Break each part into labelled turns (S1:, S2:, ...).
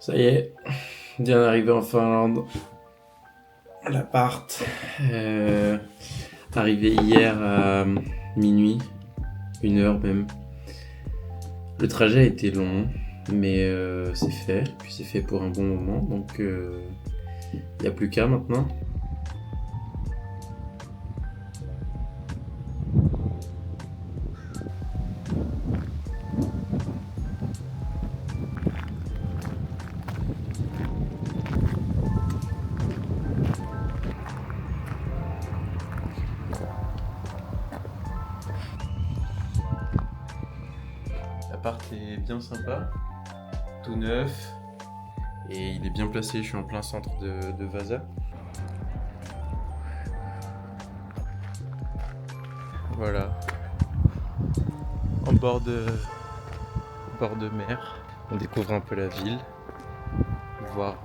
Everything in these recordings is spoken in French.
S1: Ça y est, bien arrivé en Finlande. L'appart, arrivé hier à minuit, 1 heure même. Le trajet a été long, mais c'est fait. Puis c'est fait pour un bon moment, donc il n'y a plus qu'à maintenant. L'appart est bien sympa, tout neuf, et il est bien placé. Je suis en plein centre de Vasa. Voilà, en bord de mer. On découvre un peu la ville, voir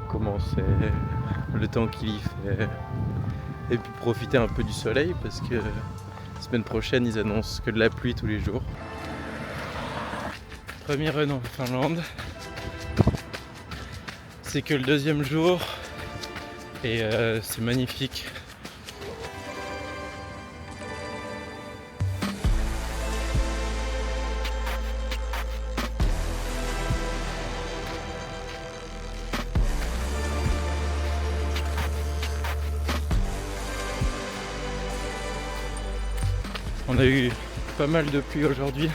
S1: comment c'est, le temps qu'il y fait, et puis profiter un peu du soleil parce que la semaine prochaine ils annoncent que de la pluie tous les jours. Premier run en Finlande, c'est que le deuxième jour et c'est magnifique. On a eu pas mal de pluie aujourd'hui,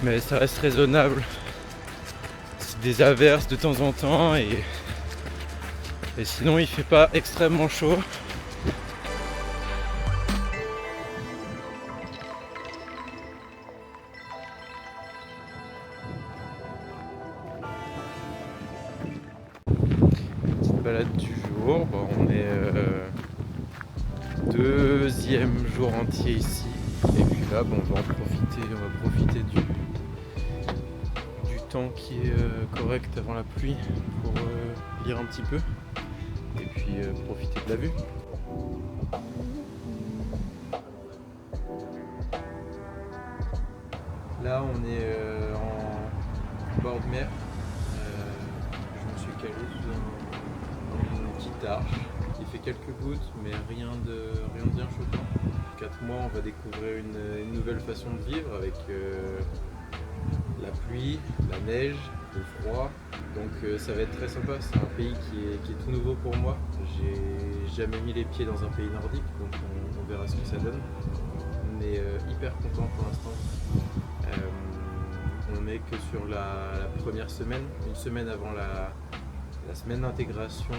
S1: mais ça reste raisonnable. C'est des averses de temps en temps et sinon il fait pas extrêmement chaud. Petite balade du jour, bon, on est deuxième jour entier ici, et puis là bon, on va profiter du temps qui est correct avant la pluie pour lire un petit peu et puis profiter de la vue. Là on est en bord de mer. Je me suis calé dans une petite arche. Il fait quelques gouttes, mais rien de bien choquant. 4 mois, on va découvrir une nouvelle façon de vivre avec la pluie, la neige, le froid. Donc ça va être très sympa. C'est un pays qui est tout nouveau pour moi. J'ai jamais mis les pieds dans un pays nordique, donc on verra ce que ça donne. On est hyper content pour l'instant. On n'est que sur la première semaine, une semaine avant la semaine d'intégration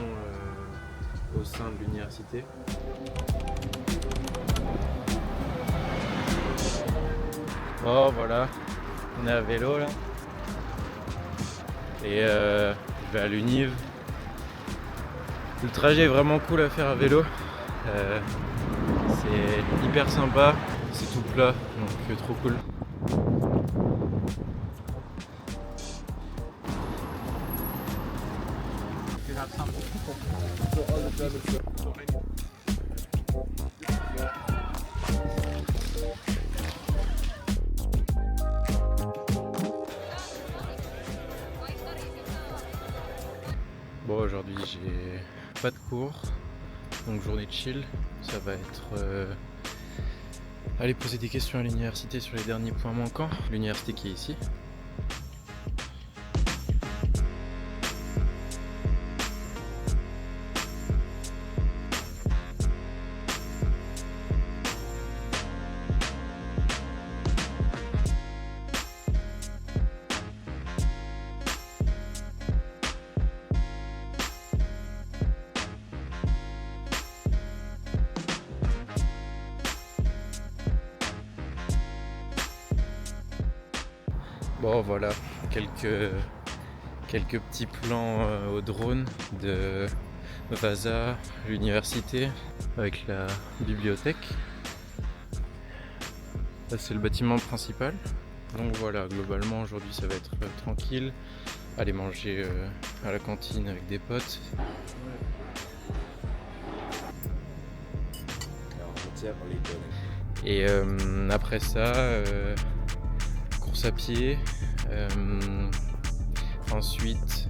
S1: au sein de l'université. Oh voilà, on est à vélo là. Et je vais à l'Univ. Le trajet est vraiment cool à faire à vélo. C'est hyper sympa, c'est tout plat, donc trop cool. Bon, aujourd'hui j'ai pas de cours, donc journée de chill. Ça va être aller poser des questions à l'université sur les derniers points manquants. L'université qui est ici. Bon voilà, quelques petits plans au drone de Vasa, l'université, avec la bibliothèque. Là c'est le bâtiment principal. Donc voilà, globalement aujourd'hui ça va être tranquille. Aller manger à la cantine avec des potes. Et après ça, course à pied, Ensuite,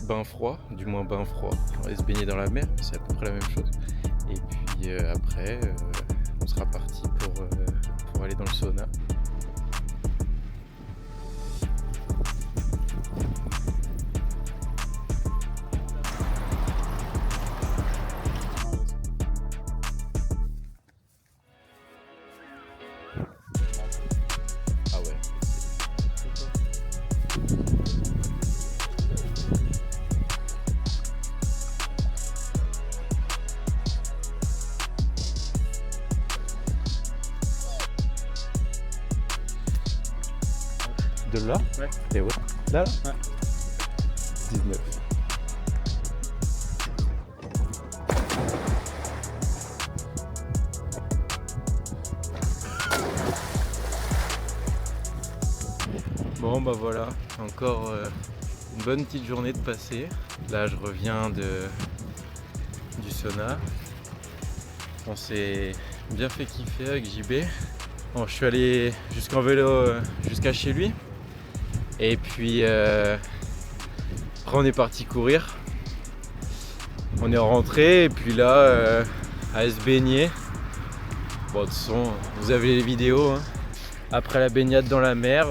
S1: bain froid, du moins bain froid. On va se baigner dans la mer, c'est à peu près la même chose. Et puis après, on sera parti pour aller dans le sauna. Ah ouais. De là?
S2: Ouais.
S1: Et ouais. Là?
S2: Ouais.
S1: 19. Bon bah voilà, encore une bonne petite journée de passé. Là je reviens du sauna. On s'est bien fait kiffer avec JB. Bon, je suis allé jusqu'en vélo jusqu'à chez lui. Et puis après on est parti courir. On est rentré et puis là à se baigner. Bon de toute façon vous avez les vidéos hein. Après la baignade dans la mer,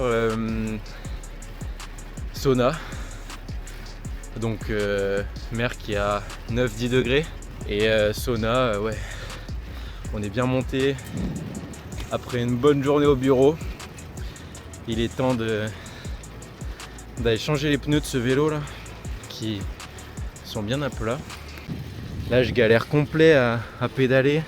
S1: sauna. Donc mer qui a 9-10 degrés. Et sauna, ouais. On est bien monté. Après une bonne journée au bureau, il est temps d'aller changer les pneus de ce vélo là, qui sont bien à plat. Là je galère complet à pédaler.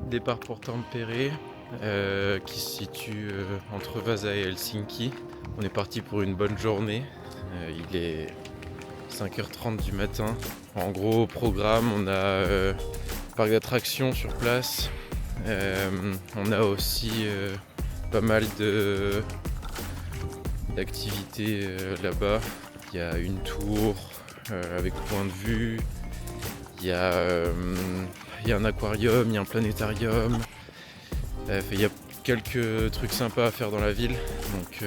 S1: Départ pour Tampere, qui se situe entre Vasa et Helsinki. On est parti pour une bonne journée. Il est 5h30 du matin. En gros, au programme, on a parc d'attractions sur place. On a aussi pas mal d'activités là-bas. Il y a une tour avec point de vue. Il y a un aquarium, il y a un planétarium. Il y a quelques trucs sympas à faire dans la ville. Donc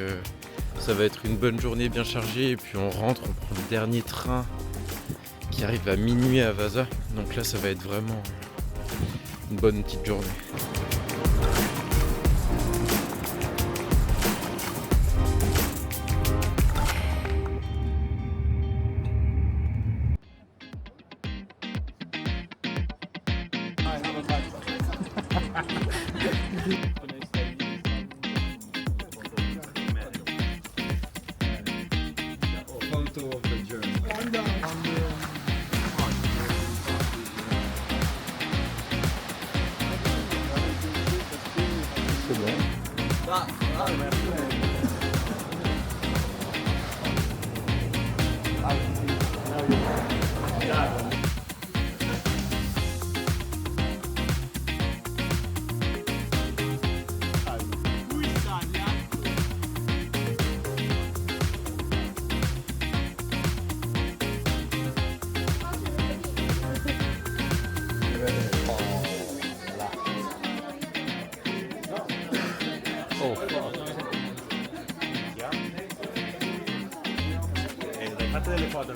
S1: ça va être une bonne journée bien chargée. Et puis on rentre, on prend le dernier train qui arrive à minuit à Vasa. Donc là ça va être vraiment une bonne petite journée.
S2: Photo of the journey.
S3: Fate delle foto